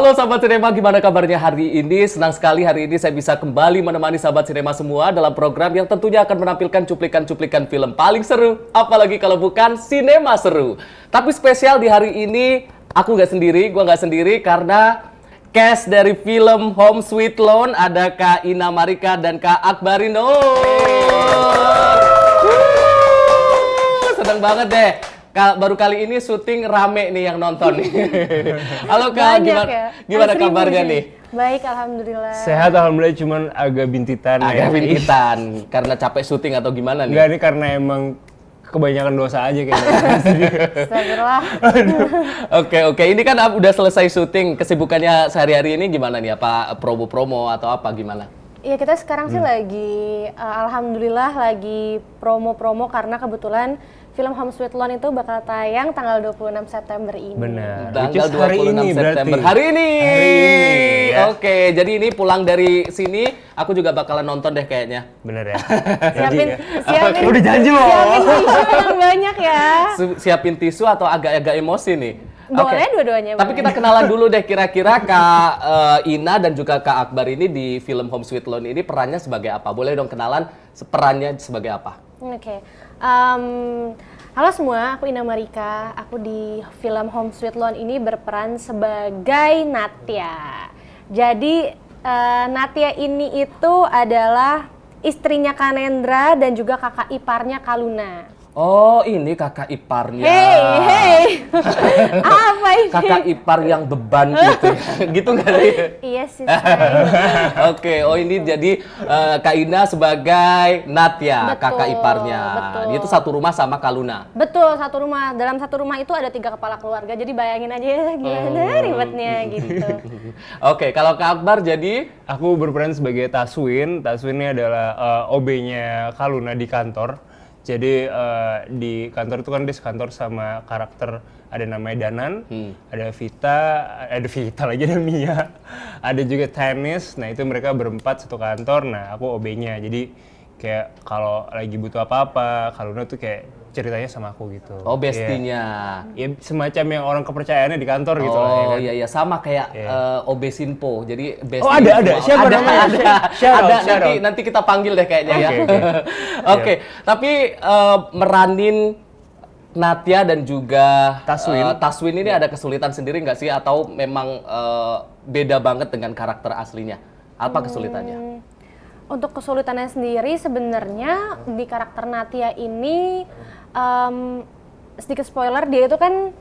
Halo sahabat sinema, gimana kabarnya hari ini? Senang sekali hari ini saya bisa kembali menemani sahabat sinema semua dalam program yang tentunya akan menampilkan cuplikan-cuplikan film paling seru, apalagi kalau bukan sinema seru. Tapi spesial di hari ini, aku nggak sendiri karena cast dari film Home Sweet Loan ada Kak Ina Marika dan Kak Akbarino. Seneng banget deh. Baru kali ini syuting rame nih yang nonton nih. Halo Kak, gimana kabarnya nih? Baik, alhamdulillah. Sehat alhamdulillah, cuman agak bintitan. Bintitan, karena capek syuting atau gimana nih? Enggak, ini karena emang kebanyakan dosa aja kayaknya. Astagfirullah. Oke, ini kan udah selesai syuting. Kesibukannya sehari-hari ini gimana nih? Apa promo-promo atau apa gimana? Iya, kita sekarang sih lagi, alhamdulillah lagi promo-promo karena kebetulan film Home Sweet Loan itu bakal tayang tanggal 26 September ini. Benar. Tanggal 26 hari ini September. berarti. Hari ini. Ya. Oke, jadi ini pulang dari sini, aku juga bakalan nonton deh kayaknya. Bener ya. Siapin Udah janji loh. Siapin tisu yang banyak ya. Siapin tisu atau agak-agak emosi nih? Boleh dua-duanya. Tapi kita kenalan dulu deh, kira-kira Kak Ina dan juga Kak Akbar ini di film Home Sweet Loan ini perannya sebagai apa? Boleh dong kenalan perannya sebagai apa? Oke. Halo semua, aku Ina Marika. Aku di film Home Sweet Loan ini berperan sebagai Natya. Jadi Natya ini itu adalah istrinya Kanendra dan juga kakak iparnya Kaluna. Oh, ini kakak iparnya. Hey. Apa ini? Kakak ipar yang beban gitu. Gitu nggak sih? Iya sih. Oke, ini jadi Kak Ina sebagai Natya, Betul, kakak iparnya. betul. Dia tuh satu rumah sama Kaluna. Betul, satu rumah. Dalam satu rumah itu ada 3 kepala keluarga. Jadi bayangin aja gimana ribetnya gitu. Oke, kalau Kak Akbar jadi Aku berperan sebagai Taswin. Taswin ini adalah OB-nya Kaluna di kantor. Jadi di kantor itu kan dia sekantor sama karakter, ada namanya Danan, ada Vita lagi, ada Mia, ada juga Tennis. Nah itu mereka berempat satu kantor. Nah aku OB-nya. Jadi kayak kalau lagi butuh apa-apa, Kaluna tuh kayak ceritanya sama aku gitu. oh bestinya. Ya semacam yang orang kepercayaannya di kantor gitu lah. Ya kan? Iya sama kayak OB Sinpo. Jadi besti. Oh ada. Siapa namanya? Ada. Nanti kita panggil deh kayaknya ya. Oke. Tapi meranin Natya dan juga Taswin ini ada kesulitan sendiri nggak sih? Atau memang beda banget dengan karakter aslinya? Apa kesulitannya? Untuk kesulitannya sendiri sebenarnya di karakter Natya ini sedikit spoiler, dia itu kan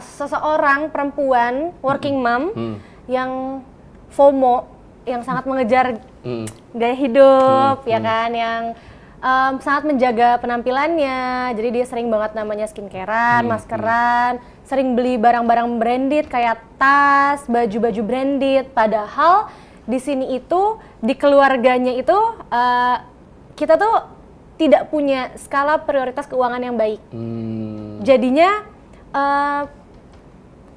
seseorang perempuan working mom yang FOMO, yang sangat mengejar gaya hidup ya kan, yang sangat menjaga penampilannya. Jadi dia sering banget namanya skincarean, maskeran, sering beli barang-barang branded kayak tas, baju-baju branded. Padahal di sini itu, di keluarganya itu kita tuh tidak punya skala prioritas keuangan yang baik. Jadinya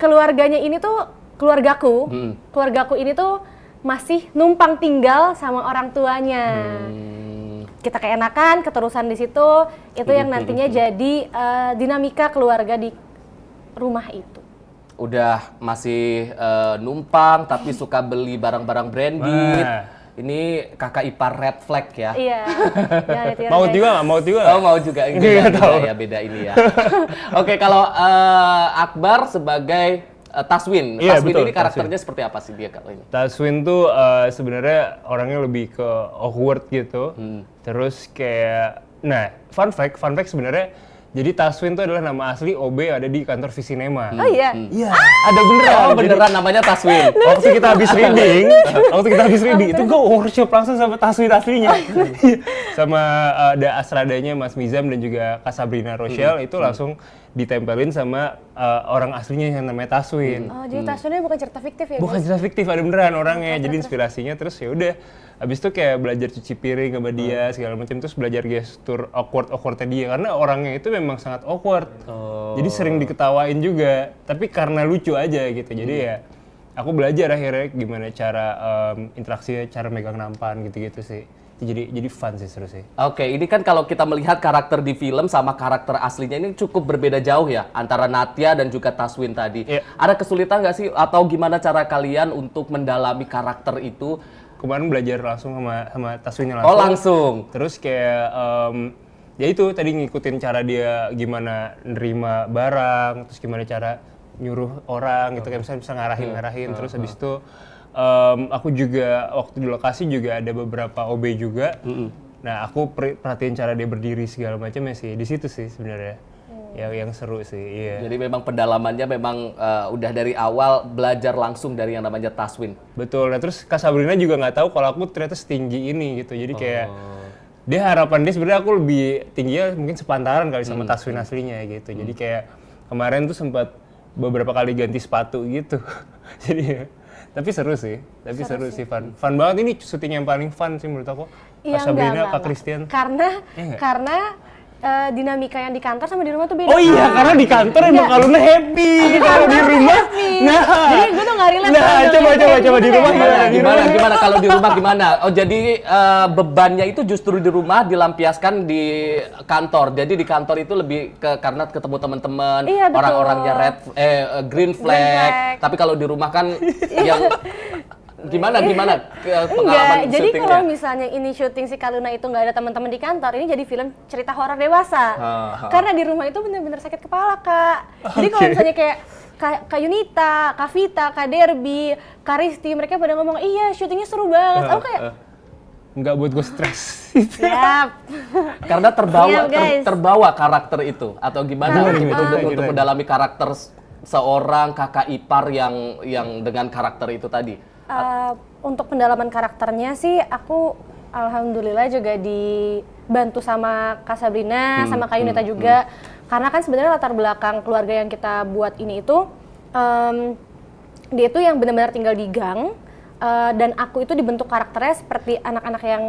keluarganya ini tuh, keluargaku ini tuh masih numpang tinggal sama orang tuanya. Kita keenakan, keterusan di situ, itu yang nantinya jadi dinamika keluarga di rumah itu. Udah masih numpang tapi suka beli barang-barang branded. Ini kakak ipar red flag ya. Iya. Mau juga nggak? Oh mau juga. Beda ya, beda ini ya. Oke, kalau Akbar sebagai Taswin. Iya, Taswin betul, ini karakternya seperti apa sih dia kalau ini? Taswin tuh sebenarnya orangnya lebih ke awkward gitu. Terus kayak, nah fun fact sebenarnya. Jadi Taswin itu adalah nama asli OB ada di kantor Visinema. Oh iya? Iya, ada beneran. Oh beneran namanya Taswin. Waktu kita habis reading, itu gue workshop langsung sama Taswin aslinya. Sama ada Asradanya Mas Mizam dan juga Kak Sabrina Rochelle, itu langsung ditempelin sama orang aslinya yang namanya Taswin. Oh, jadi Taswinnya bukan cerita fiktif ya? Bukan cerita fiktif, ada beneran orangnya. Jadi inspirasinya terus ya udah. Abis itu kayak belajar cuci piring sama dia segala macam, terus belajar gestur awkwardnya dia karena orangnya itu memang sangat awkward. Jadi sering diketawain juga, tapi karena lucu aja gitu. Jadi ya aku belajar akhirnya gimana cara interaksinya, cara megang nampan gitu-gitu sih. Jadi fun sih, seru sih. Oke, ini kan kalau kita melihat karakter di film sama karakter aslinya ini cukup berbeda jauh ya antara Natya dan juga Taswin tadi. Iya. Ada kesulitan nggak sih atau gimana cara kalian untuk mendalami karakter itu? Kemarin belajar langsung sama Taswinnya Oh langsung. Terus kayak ya itu tadi ngikutin cara dia gimana nerima barang, terus gimana cara nyuruh orang gitu, kayak misalnya bisa ngarahin. Terus habis itu aku juga waktu di lokasi juga ada beberapa OB juga. Nah aku perhatiin cara dia berdiri segala macamnya sih, di situ sih sebenarnya yang seru sih. Iya. Jadi memang pendalamannya memang udah dari awal belajar langsung dari yang namanya Taswin. Betul. Nah terus Kak Sabrina juga nggak tahu kalau aku ternyata setinggi ini gitu. Jadi kayak dia harapan dia sebenarnya aku lebih tingginya mungkin sepantaran kali sama Taswin aslinya gitu. Jadi kayak kemarin tuh sempat beberapa kali ganti sepatu gitu. Jadi tapi seru sih. Seru sih fun banget, ini syuting yang paling fun sih menurut aku. Kak Sabrina, Kak Christian. Karena dinamika yang di kantor sama di rumah tuh beda. Oh iya, karena di kantor emang Kaluna happy. Kalau di rumah, nah. Jadi gue tuh nggak relate. Nah, coba di rumah Gimana kalau di rumah gimana? Oh jadi bebannya itu justru di rumah dilampiaskan di kantor. Jadi di kantor itu lebih karena ketemu teman-teman, Iya, betul. orang-orangnya green flag. Tapi kalau di rumah kan yang gimana pengalaman Enggak, jadi syutingnya? kalau misalnya ini syuting si Kaluna itu nggak ada teman-teman di kantor, ini jadi film cerita horor dewasa. Karena di rumah itu bener-bener sakit kepala, Kak. Jadi kalau misalnya kayak Kak Yunita, Kak Vita, Kak Derby, Kak Risti, mereka pada ngomong, iya syutingnya seru banget. Aku kayak, nggak buat gue stres. siap. Karena Siap, guys. terbawa karakter itu atau gimana untuk mendalami karakter seorang kakak ipar yang dengan karakter itu tadi. Untuk pendalaman karakternya sih, aku alhamdulillah juga dibantu sama Kak Sabrina, sama Kak Yunita juga. Karena kan sebenarnya latar belakang keluarga yang kita buat ini itu, dia itu yang benar-benar tinggal di gang, dan aku itu dibentuk karakternya seperti anak-anak yang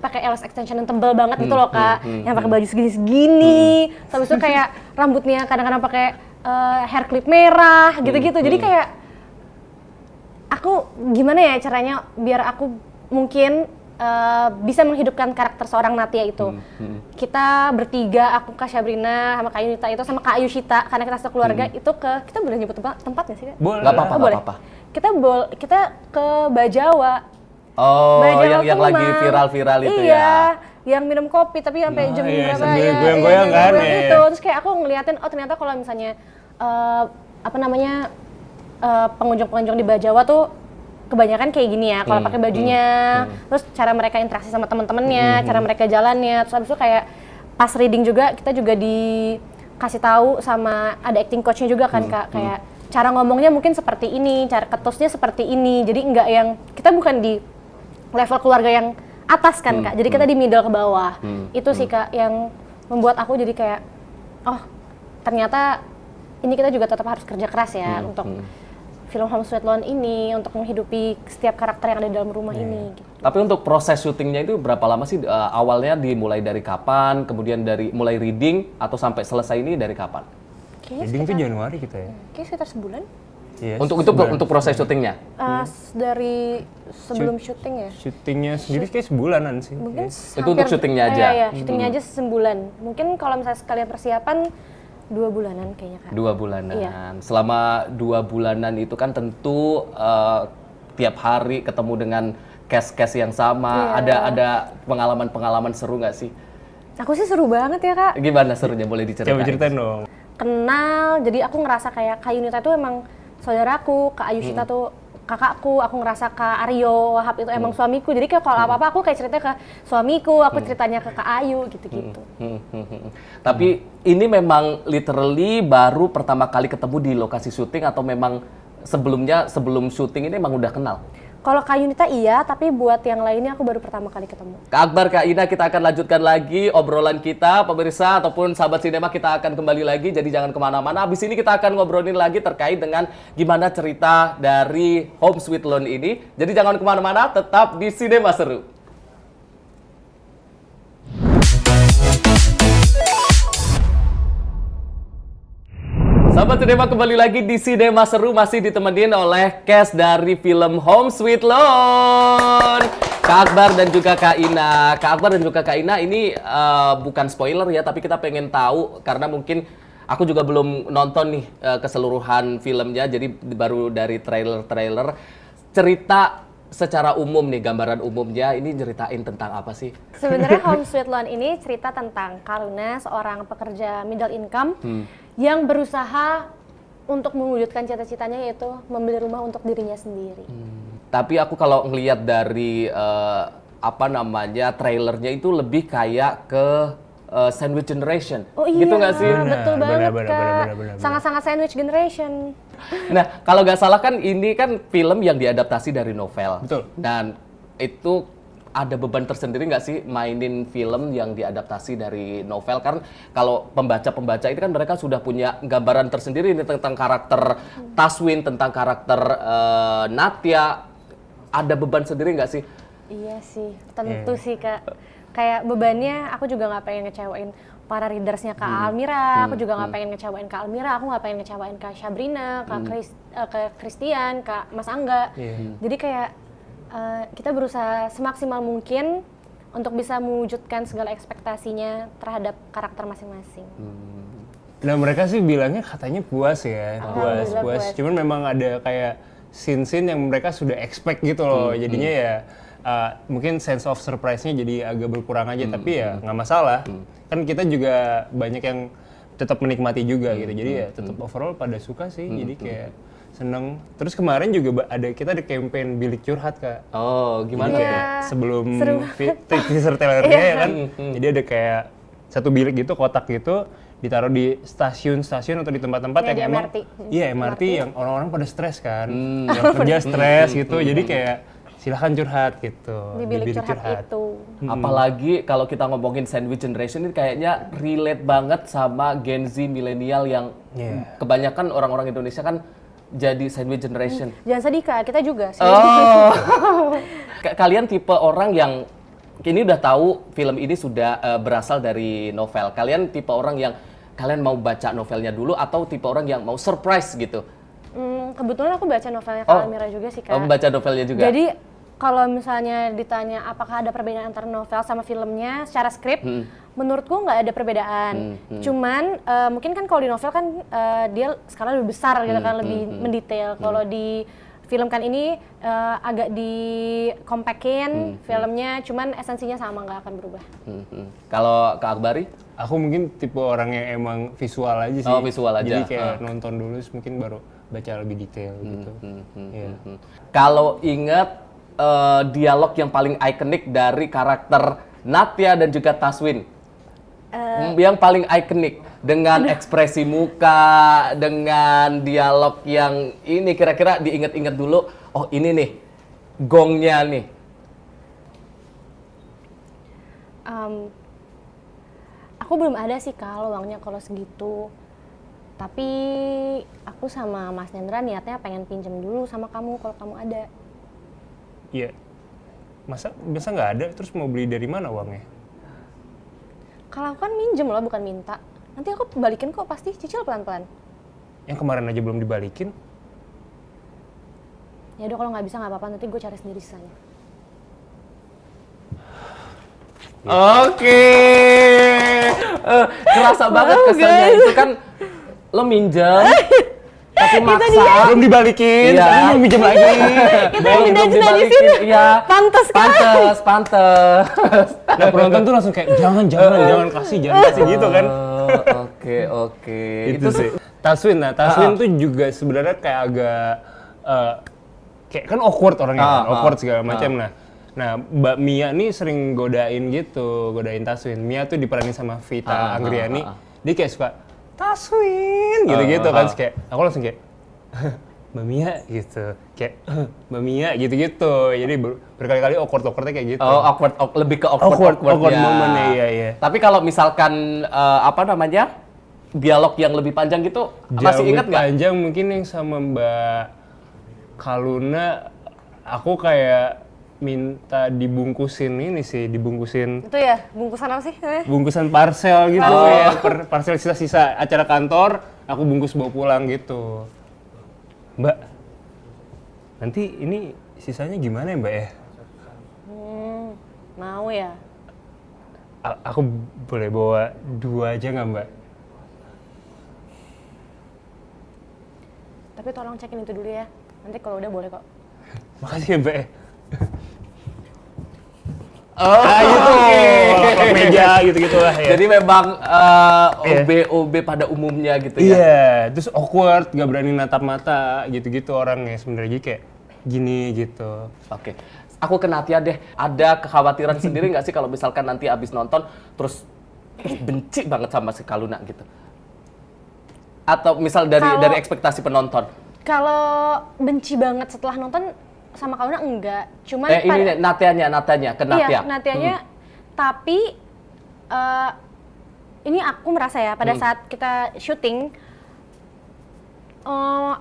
pakai alas extension yang tebal banget gitu loh, Kak, yang pakai baju segini-segini, habis itu kayak rambutnya kadang-kadang pakai hair clip merah gitu-gitu. Jadi kayak aku gimana ya caranya biar aku mungkin bisa menghidupkan karakter seorang Natya itu. Kita bertiga, aku, Kak Sabrina, sama Kak Yunita itu, sama Kak Ayushita, karena kita satu keluarga itu kita boleh nyebut tempat nggak sih, Kak? Boleh. Nggak apa-apa. Kita ke Bajawa. Oh, Bajawa yang tuh lagi viral-viral itu iya, ya. yang minum kopi tapi sampai jam berapa sambil ya? goyang-goyang kan, goyang ya. itu. Terus kayak aku ngeliatin, oh ternyata kalau misalnya pengunjung-pengunjung di Bajawa tuh kebanyakan kayak gini ya, kalau pakai bajunya, terus cara mereka interaksi sama teman-temannya, cara mereka jalannya, terus habis itu kayak pas reading juga kita juga dikasih tahu sama ada acting coachnya juga kan, Kak, kayak cara ngomongnya mungkin seperti ini, cara ketusnya seperti ini, jadi enggak yang kita bukan di level keluarga yang atas kan, Kak, jadi kita di middle ke bawah. Itu sih, Kak, yang membuat aku jadi kayak, oh ternyata ini kita juga tetap harus kerja keras ya untuk film Home Sweet Loan ini, untuk menghidupi setiap karakter yang ada di dalam rumah ini. Gitu. Tapi untuk proses syutingnya itu berapa lama sih? Awalnya dimulai dari kapan? Kemudian dari mulai reading atau sampai selesai ini dari kapan? Reading tuh Januari kita ya. Kayaknya sekitar sebulan. Yes, Untuk proses syutingnya? Dari sebelum syuting ya. Syutingnya sendiri kayak sebulanan sih. Mungkin Itu untuk syutingnya aja? Iya, syutingnya aja sebulan. Mungkin kalau misalnya sekalian persiapan 2 bulanan kayaknya, Kak. 2 bulanan. Iya. Selama 2 bulanan itu kan tentu tiap hari ketemu dengan cast-cast yang sama. Iya. Ada pengalaman-pengalaman seru nggak sih? Aku sih seru banget ya, Kak. Gimana serunya? Boleh diceritain? Coba ceritain dong. Kenal, jadi aku ngerasa kayak Kak Yunita itu emang saudaraku, Kak Ayushita tuh kakakku, aku ngerasa Kak Aryo Wahab itu emang suamiku. Jadi kayak kalau apa-apa aku kayak cerita ke suamiku, aku ceritanya ke Kak Ayu gitu-gitu. Tapi ini memang literally baru pertama kali ketemu di lokasi syuting atau memang sebelum syuting ini emang udah kenal? Kalau Kak Yunita iya, tapi buat yang lainnya aku baru pertama kali ketemu. Kak Akbar, Kak Ina, kita akan lanjutkan lagi obrolan kita, pemirsa ataupun sahabat sinema, kita akan kembali lagi, jadi jangan kemana-mana. Habis ini kita akan ngobrolin lagi terkait dengan gimana cerita dari Home Sweet Loan ini. Jadi jangan kemana-mana, tetap di Sinema Seru. Sahabat Sinema, kembali lagi di Sinema Seru, masih ditemenin oleh cast dari film Home Sweet Loan. Kak Akbar dan juga Kak Ina. Kak Akbar dan juga Kak Ina ini bukan spoiler ya, tapi kita pengen tahu karena mungkin aku juga belum nonton nih keseluruhan filmnya, jadi baru dari trailer-trailer. Cerita secara umum nih, gambaran umumnya ini ceritain tentang apa sih? Sebenarnya Home Sweet Loan ini cerita tentang Karuna, seorang pekerja middle income yang berusaha untuk mewujudkan cita-citanya, yaitu membeli rumah untuk dirinya sendiri. Tapi aku kalau ngelihat dari trailernya itu lebih kayak ke Sandwich Generation. Oh iya, gitu nggak sih? betul banget benar, Kak. benar. Sangat-sangat Sandwich Generation. Nah, kalau nggak salah kan ini kan film yang diadaptasi dari novel. Betul. Dan itu ada beban tersendiri nggak sih mainin film yang diadaptasi dari novel? Karena kalau pembaca-pembaca itu kan mereka sudah punya gambaran tersendiri nih tentang karakter Taswin, tentang karakter Natya. Ada beban sendiri nggak sih? Iya sih, tentu sih Kak. Kayak bebannya aku juga nggak pengen ngecewain para readersnya Kak Almira, aku juga nggak pengen ngecewain Kak Almira, aku nggak pengen ngecewain Kak Sabrina, Kak Christian, Kak Mas Angga. Jadi kayak kita berusaha semaksimal mungkin untuk bisa mewujudkan segala ekspektasinya terhadap karakter masing-masing. Nah mereka sih bilangnya katanya puas ya, Alhamdulillah puas. Cuman memang ada kayak scene-scene yang mereka sudah expect gitu loh, jadinya ya mungkin sense of surprise-nya jadi agak berkurang aja, tapi ya nggak masalah. Kan kita juga banyak yang tetap menikmati juga gitu, jadi ya tetap overall pada suka sih, jadi kayak seneng. Terus kemarin juga kita ada campaign bilik curhat Kak. Oh, gimana Jadi tuh? kayak sebelum seru teaser trailernya ya kan, jadi ada kayak satu bilik gitu, kotak gitu, ditaruh di stasiun-stasiun atau di tempat-tempat Ya, yang di emang MRT. MRT yang orang-orang pada stres kan, yang kerja stres gitu, jadi kayak silahkan curhat gitu Di bilik curhat itu. Apalagi kalau kita ngomongin Sandwich Generation ini kayaknya relate banget sama Gen Z milenial yang kebanyakan orang-orang Indonesia kan jadi Sandwich Generation. Jangan sedih Kak, kita juga sih. Oh. Kalian tipe orang yang ini udah tahu film ini sudah berasal dari novel. Kalian tipe orang yang kalian mau baca novelnya dulu atau tipe orang yang mau surprise gitu? Kebetulan aku baca novelnya Kak Almira juga sih Kak. Oh, baca novelnya juga. Jadi kalau misalnya ditanya apakah ada perbedaan antara novel sama filmnya secara skrip, menurutku nggak ada perbedaan. Cuman mungkin kan kalau di novel kan dia skala lebih besar gitu kan, lebih mendetail. Kalau di film kan ini agak dikompakin filmnya, cuman esensinya sama, nggak akan berubah. Kalau Kak Akbari? Aku mungkin tipe orang yang emang visual aja sih. Oh, visual aja. Jadi kayak nonton dulu terus mungkin baru baca lebih detail gitu. Kalau ingat dialog yang paling ikonik dari karakter Natya dan juga Taswin, yang paling ikonik dengan ekspresi muka, dengan dialog yang ini kira-kira diingat-ingat dulu. Oh ini nih gongnya nih. Aku belum ada sih Kak uangnya kalau segitu. Tapi aku sama Mas Nendra niatnya pengen pinjem dulu sama kamu kalau kamu ada. Iya. Masa nggak ada terus mau beli dari mana uangnya? Kalau aku kan minjem loh, bukan minta. Nanti aku balikin kok, pasti cicil pelan-pelan. Yang kemarin aja belum dibalikin. Ya udah kalau nggak bisa nggak apa-apa, nanti gue cari sendiri sisanya. Oke. Kerasa banget kesannya itu kan lo minjem tapi maksa Belum dibalikin, Iya. tapi mau minjem lagi. Kita yang minta dibalikin. Iya. Pantes kan? Pantes. Nah penonton tuh langsung kayak jangan kasih gitu kan. Oke. Itu sih. Taswin tuh juga sebenarnya kayak agak kayak kan awkward orangnya, awkward segala macam. Nah Mbak Mia nih sering godain Taswin. Mia tuh diperanin sama Vita Anggriani. Dia kayak suka Taswin gitu kan, kayak aku langsung kayak Mbak Mia gitu, kayak Mbak Mia gitu. Jadi berkali-kali awkwardnya kayak gitu. Oh, lebih ke awkward moment iya. Tapi kalau misalkan dialog yang lebih panjang gitu, masih ingat nggak? Panjang mungkin yang sama Mbak Kaluna, aku kayak minta dibungkusin Itu ya, bungkusan apa sih? bungkusan parcel gitu ya, parcel sisa-sisa acara kantor, aku bungkus bawa pulang gitu. Mbak, nanti ini sisanya gimana ya Mbak ya? Mau ya? Aku boleh bawa 2 aja nggak Mbak? Tapi tolong cekin itu dulu ya. Nanti kalau udah boleh kok. Makasih ya Mbak. Oh, Gitu, laptop meja gitu-gitu lah ya. Jadi memang Iya. OB pada umumnya gitu ya. Iya, terus awkward, gak berani natap mata, gitu-gitu orangnya sebenarnya kayak gini gitu. Oke. Aku ke Natia deh. Ada kekhawatiran sendiri nggak sih kalau misalkan nanti abis nonton terus benci banget sama si Kaluna gitu? Atau misal dari ekspektasi penonton? Kalau benci banget setelah nonton sama Kaluna enggak. Cuman Ini Natianya ke Natia. Iya, Natianya. Tapi ini aku merasa ya pada saat kita syuting,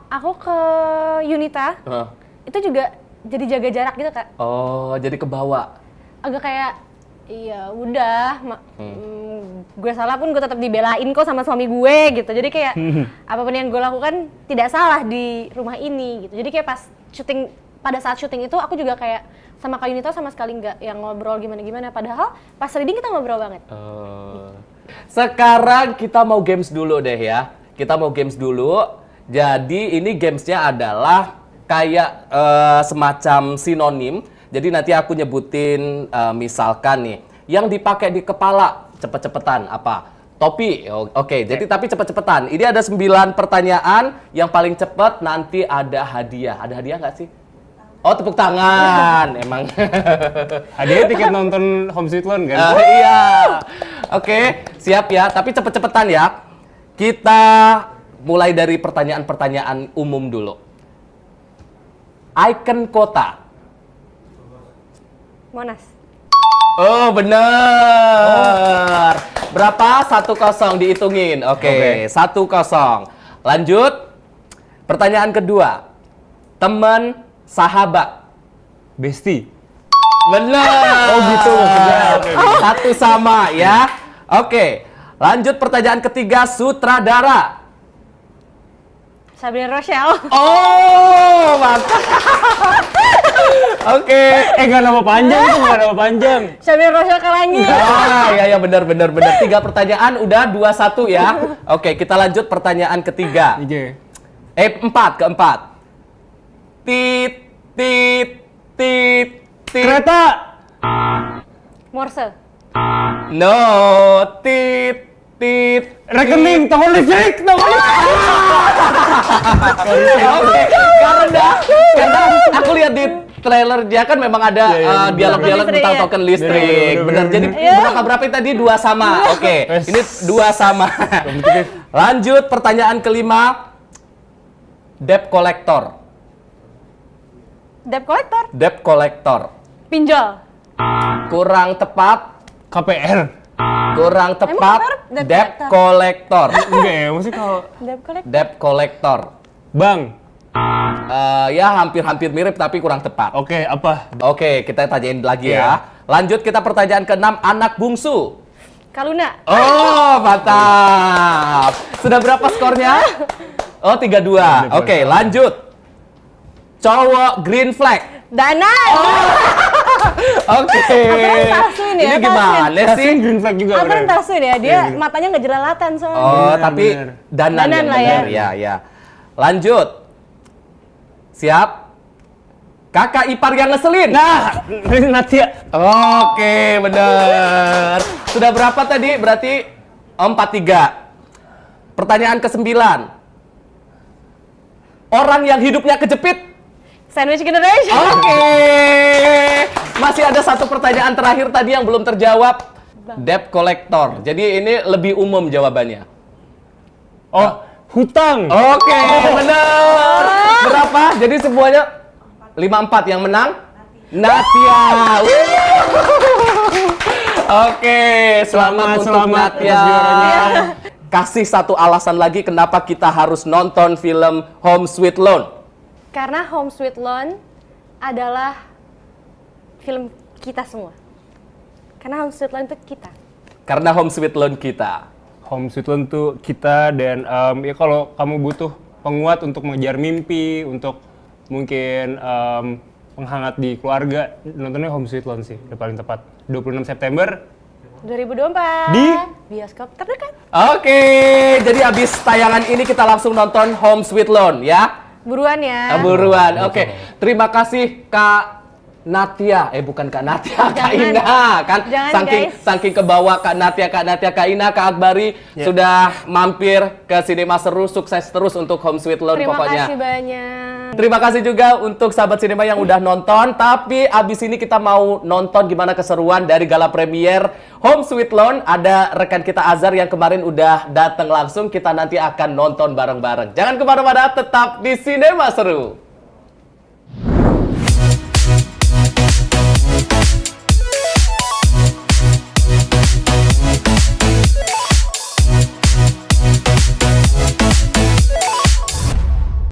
aku ke Yunita itu juga jadi jaga jarak gitu Kak. Oh, jadi kebawa. Agak kayak iya udah, gue salah pun gue tetap dibelain kok sama suami gue gitu. Jadi kayak apapun yang gue lakukan tidak salah di rumah ini gitu. Jadi kayak pada saat syuting itu aku juga kayak sama Kak Yunita sama sekali nggak yang ngobrol gimana-gimana. Padahal pas reading kita ngobrol banget. Sekarang kita mau games dulu deh ya. Kita mau games dulu. Jadi ini gamesnya adalah kayak semacam sinonim. Jadi nanti aku nyebutin misalkan nih yang dipakai di kepala cepet-cepetan apa? Topi. Oke, jadi tapi cepet-cepetan. Ini ada 9 pertanyaan. Yang paling cepet nanti ada hadiah. Ada hadiah nggak sih? Oh, tepuk tangan. Emang. Hadiahnya tiket nonton Home Sweet Loan kan? Iya. Oke, siap ya. Tapi cepet-cepetan ya. Kita mulai dari pertanyaan-pertanyaan umum dulu. Icon kota. Monas. Oh, bener. Berapa? 1-0 dihitungin. Oke, 1-0. Lanjut. Pertanyaan kedua. Teman, sahabat. Besti. Bener. Oh gitu maksudnya. Satu sama ya. Oke. Lanjut pertanyaan ketiga, sutradara. Sabrina Rochelle. Oh, mantap. Oke. Nggak nama panjang tuh, nggak nama panjang. Sabrina Rochelle Kalangi. Ya benar. 3 pertanyaan udah 2-1 ya. Oke, kita lanjut pertanyaan ketiga. Oke. Keempat. Tit. Kereta. Morse. No, tit. Rekening, toko listrik. Oke, karena aku lihat di trailer dia kan memang ada dialog-dialog Token tentang listrik, token listrik. Bener. Benar. Jadi berapa tadi 2 sama. Oke, ini 2 sama. Lanjut pertanyaan kelima. Debt collector. Debt collector. Pinjol. Kurang tepat. KPR. Kurang tepat. Emang Debt collector. Enggak ya, maksudnya kalau Debt collector. bank. Ya hampir mirip tapi kurang tepat. Oke, apa? Oke, kita tanyain lagi Iya. ya. Lanjut kita pertanyaan ke-6, anak bungsu. Kaluna. Oh, mantap. Sudah berapa skornya? Oh, 3-2. Oke, lanjut. Cowok green flag. Dana. Oke. Tasuin ya, Ini gimana sih? Green flag juga. Aku kan bener. Tasuin ya, dia matanya nggak jelalatan soalnya. Oh, Bener, tapi bener. Danan Danan yang lah ya. benar. Ya. Lanjut. Siap? Kakak ipar yang ngeselin. Nah, Natia. Oke, bener. Sudah berapa tadi? Berarti 4-3. Pertanyaan ke-9. Orang yang hidupnya kejepit. Sandwich Generation. Oke. Masih ada 1 pertanyaan terakhir tadi yang belum terjawab. Debt collector. Jadi ini lebih umum jawabannya. Oh, hutang. Oke, benar. Berapa? Jadi semuanya 5-4 yang menang? Natia. Oke, selamat untuk selamat Natia. atas juaranya. Kasih 1 alasan lagi kenapa kita harus nonton film Home Sweet Loan. Karena Home Sweet Loan adalah film kita semua. Karena Home Sweet Loan itu kita. Karena Home Sweet Loan kita. Home Sweet Loan tuh kita dan ya kalau kamu butuh penguat untuk mengejar mimpi, untuk mungkin penghangat di keluarga, nontonnya Home Sweet Loan sih, udah paling tepat. 26 September 2024 Di bioskop terdekat. Oke, jadi abis tayangan ini kita langsung nonton Home Sweet Loan ya. Buruan ya. Buruan. Oke. Terima kasih Kak Natia, bukan Kak Natia, Kak Jangan. Ina kan, Jangan, guys. saking kebawa Kak Natia, Kak Ina, Kak Akbari sudah mampir ke Sinema Seru, sukses terus untuk Home Sweet Loan Terima pokoknya. kasih banyak. Terima kasih juga untuk sahabat sinema yang udah nonton. Tapi abis ini kita mau nonton gimana keseruan dari gala premier Home Sweet Loan. Ada rekan kita Azhar yang kemarin udah datang langsung. Kita nanti akan nonton bareng-bareng. Jangan kemana-mana, tetap di Sinema Seru.